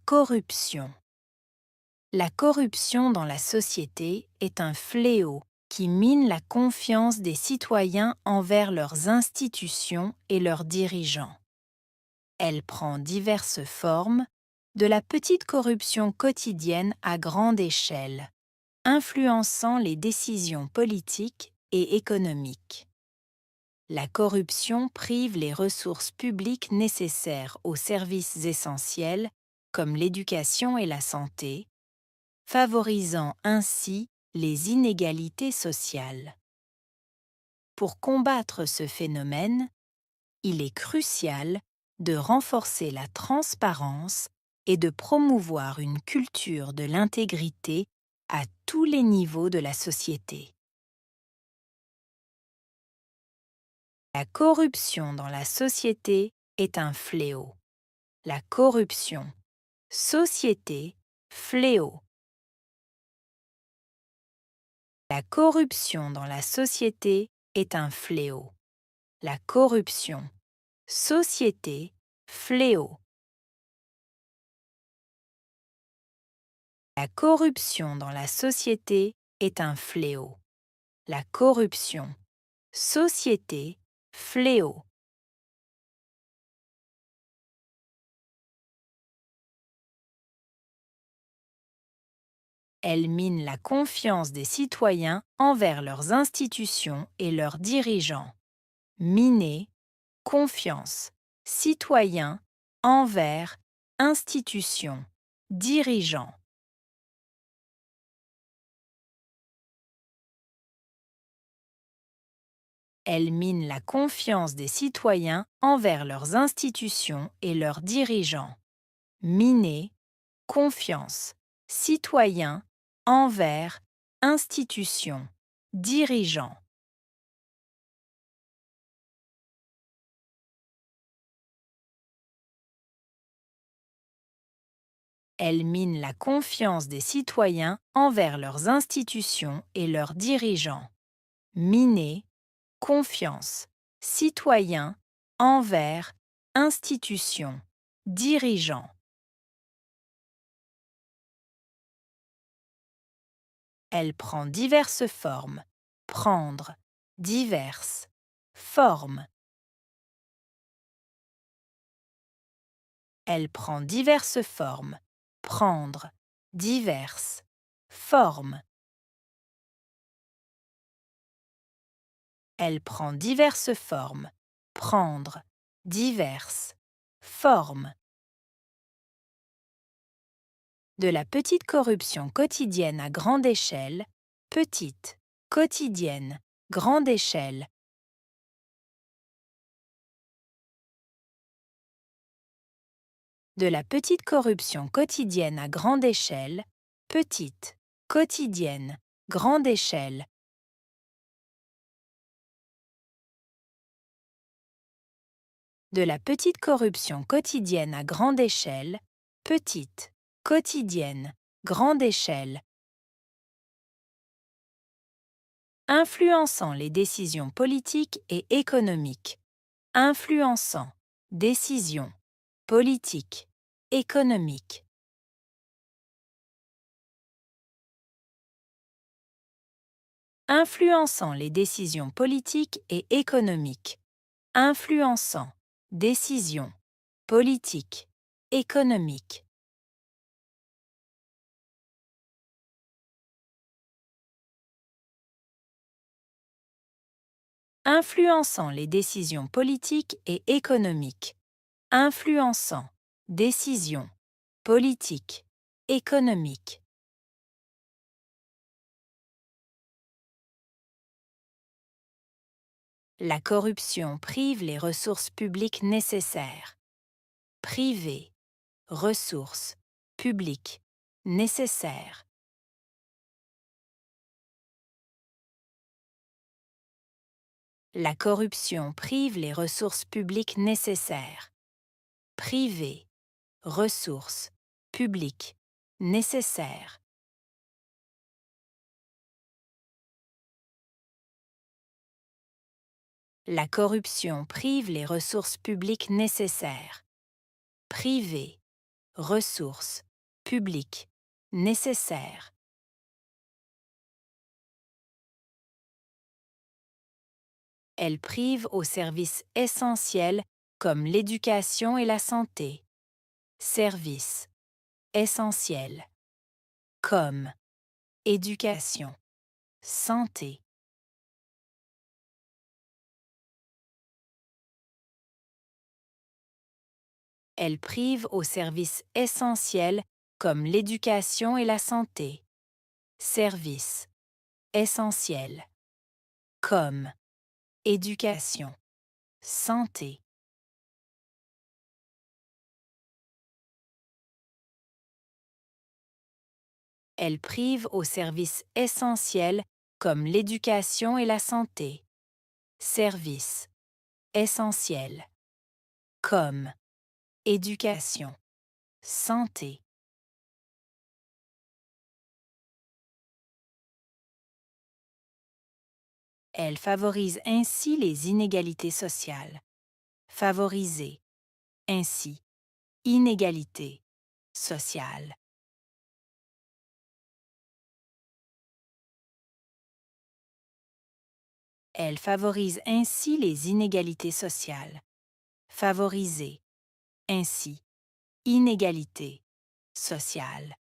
Corruption. La corruption dans la société est un fléau qui mine la confiance des citoyens envers leurs institutions et leurs dirigeants. Elle prend diverses formes, de la petite corruption quotidienne à grande échelle, influençant les décisions politiques et économiques. La corruption prive les ressources publiques nécessaires aux services essentiels comme l'éducation et la santé, favorisant ainsi les inégalités sociales. Pour combattre ce phénomène, il est crucial de renforcer la transparence et de promouvoir une culture de l'intégrité à tous les niveaux de la société. La corruption dans la société est un fléau. La corruption, société, fléau. La corruption dans la société est un fléau. La corruption, société, fléau. La corruption dans la société est un fléau. La corruption, société, fléau. Elle mine la confiance des citoyens envers leurs institutions et leurs dirigeants. Miner, confiance, citoyens, envers, institutions, dirigeants. Elle mine la confiance des citoyens envers leurs institutions et leurs dirigeants. Miner, confiance, citoyens, envers, institutions, dirigeants. Elle mine la confiance des citoyens envers leurs institutions et leurs dirigeants. Miner, confiance, citoyens, envers, institutions, dirigeants. Elle prend diverses formes. Prendre, diverses, formes. Elle prend diverses formes. Prendre, diverses, formes. Elle prend diverses formes. Prendre, diverses, formes. De la petite corruption quotidienne à grande échelle, petite, quotidienne, grande échelle. De la petite corruption quotidienne à grande échelle, petite, quotidienne, grande échelle. De la petite corruption quotidienne à grande échelle, petite, quotidienne, grande échelle. Influençant les décisions politiques et économiques. Influençant, décisions, politiques, économiques. Influençant les décisions politiques et économiques. Influençant, décisions, politiques, économiques. Influençant les décisions politiques et économiques. Influençant, décisions, politiques, économiques. La corruption prive les ressources publiques nécessaires. Priver, ressources, publiques, nécessaires. La corruption prive les ressources publiques nécessaires. Priver, ressources, publiques, nécessaires. La corruption prive les ressources publiques nécessaires. Priver, ressources, public, nécessaire. Elle prive aux services essentiels comme l'éducation et la santé. Services essentiels comme éducation, santé. Elle prive aux services essentiels comme l'éducation et la santé. Services essentiels comme éducation, santé. Elle prive aux services essentiels comme l'éducation et la santé. Services essentiels comme éducation, santé. Elle favorise ainsi les inégalités sociales. Favoriser, ainsi, inégalités sociales. Elle favorise ainsi les inégalités sociales. Favoriser, ainsi, inégalités sociales.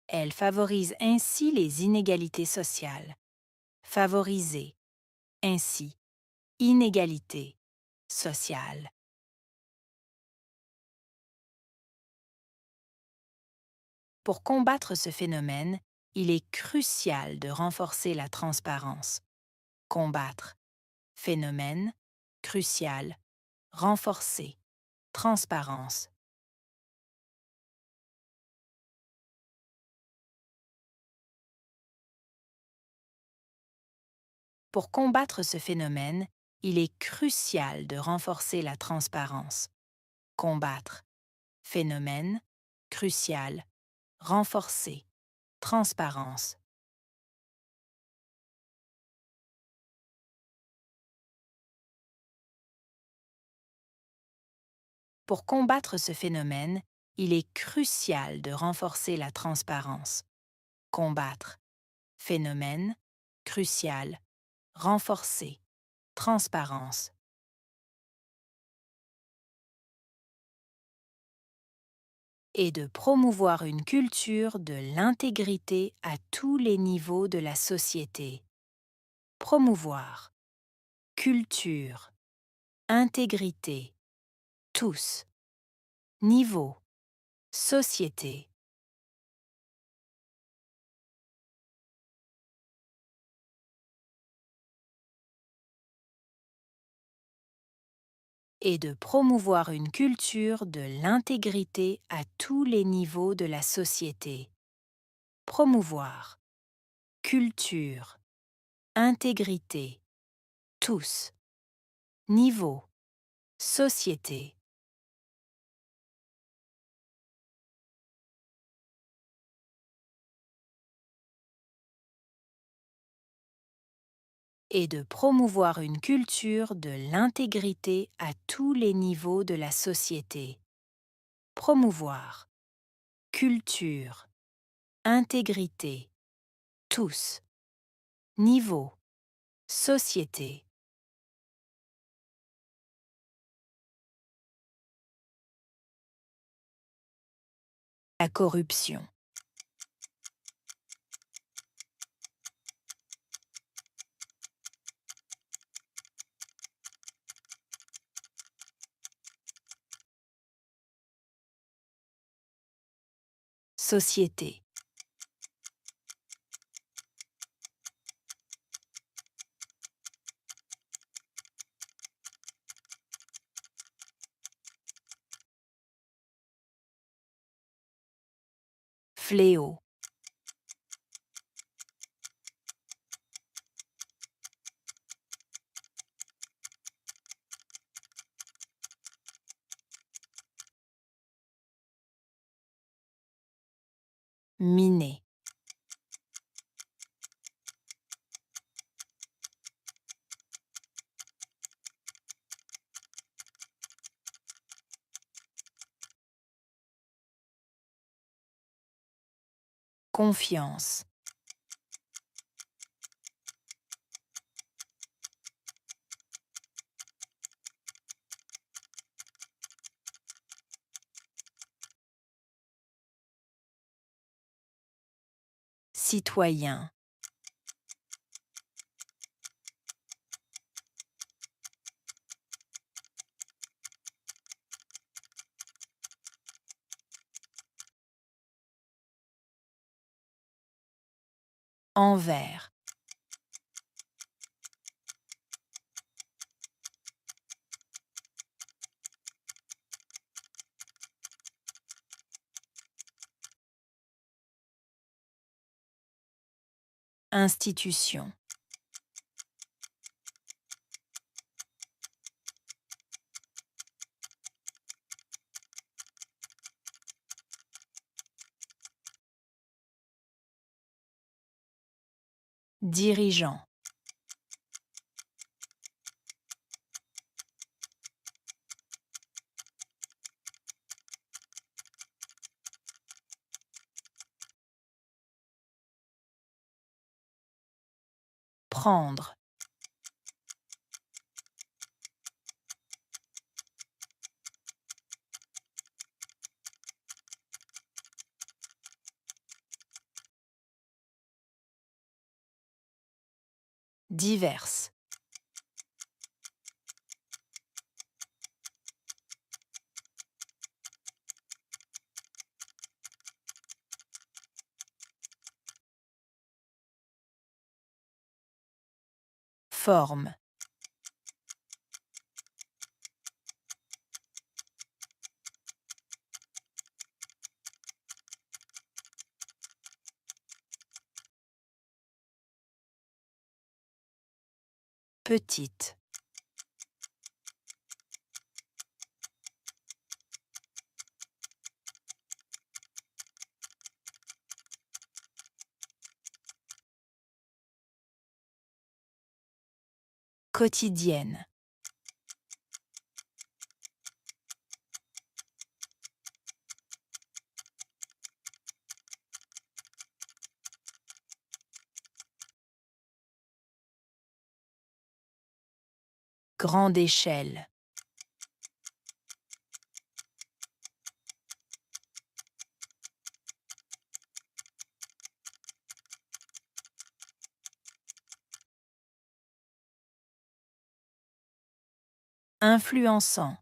Elle favorise ainsi les inégalités sociales. Favoriser, ainsi, inégalités sociales. Pour combattre ce phénomène, il est crucial de renforcer la transparence. Combattre. Phénomène. Crucial. Renforcer. Transparence. Pour combattre ce phénomène, il est crucial de renforcer la transparence. Combattre. Phénomène. Crucial. Renforcer. Transparence. Pour combattre ce phénomène, il est crucial de renforcer la transparence. Combattre. Phénomène. Crucial. Renforcer. Transparence. Et de promouvoir une culture de l'intégrité à tous les niveaux de la société. Promouvoir. Culture. Intégrité. Tous. Niveau. Société. Et de promouvoir une culture de l'intégrité à tous les niveaux de la société. Promouvoir. Culture. Intégrité. Tous. Niveau. Société. Et de promouvoir une culture de l'intégrité à tous les niveaux de la société. Promouvoir. Culture. Intégrité. Tous. Niveau. Société. La corruption. Société. Fléau. Miné. Confiance. Citoyen. Envers. Institution. Dirigeant. Prendre. Diverses. Forme. Petite. Quotidienne. Grande échelle. Influençant.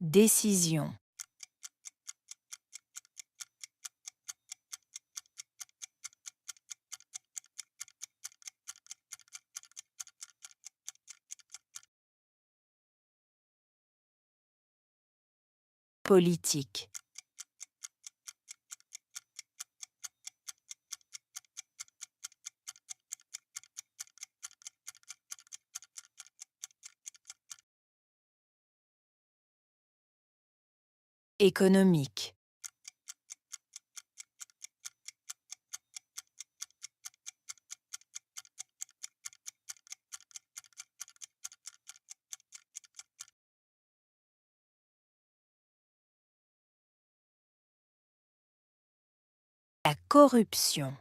Décision. Politique. Économique. La corruption.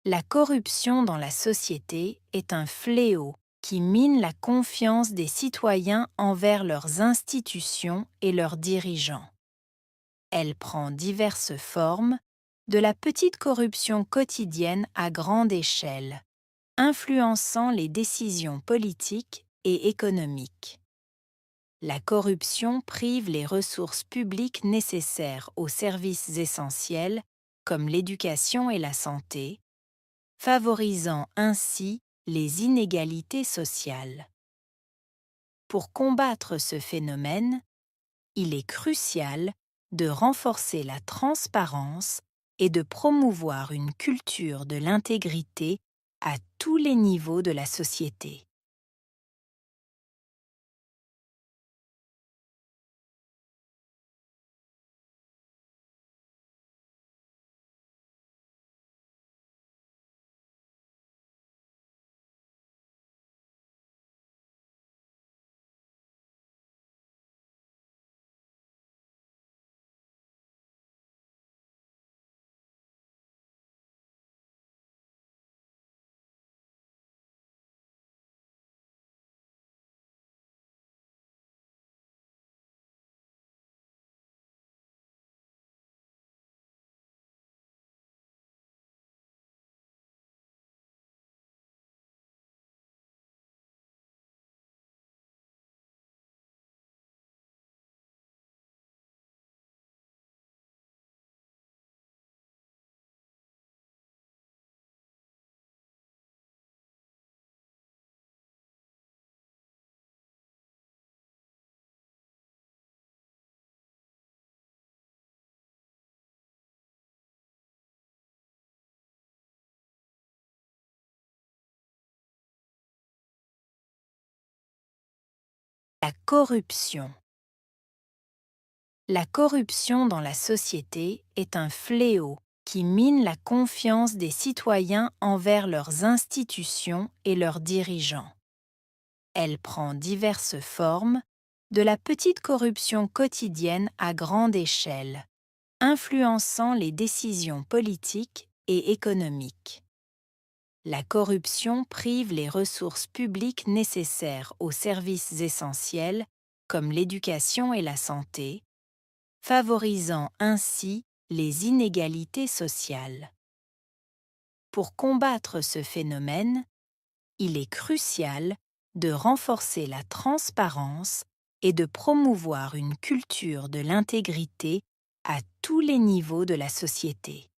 La corruption dans la société est un fléau qui mine la confiance des citoyens envers leurs institutions et leurs dirigeants. Elle prend diverses formes, de la petite corruption quotidienne à grande échelle, influençant les décisions politiques et économiques. La corruption prive les ressources publiques nécessaires aux services essentiels comme l'éducation et la santé, favorisant ainsi les inégalités sociales. Pour combattre ce phénomène, il est crucial de renforcer la transparence et de promouvoir une culture de l'intégrité à tous les niveaux de la société. La corruption. La corruption dans la société est un fléau qui mine la confiance des citoyens envers leurs institutions et leurs dirigeants. Elle prend diverses formes, de la petite corruption quotidienne à grande échelle, influençant les décisions politiques et économiques. La corruption prive les ressources publiques nécessaires aux services essentiels comme l'éducation et la santé, favorisant ainsi les inégalités sociales. Pour combattre ce phénomène, il est crucial de renforcer la transparence et de promouvoir une culture de l'intégrité à tous les niveaux de la société.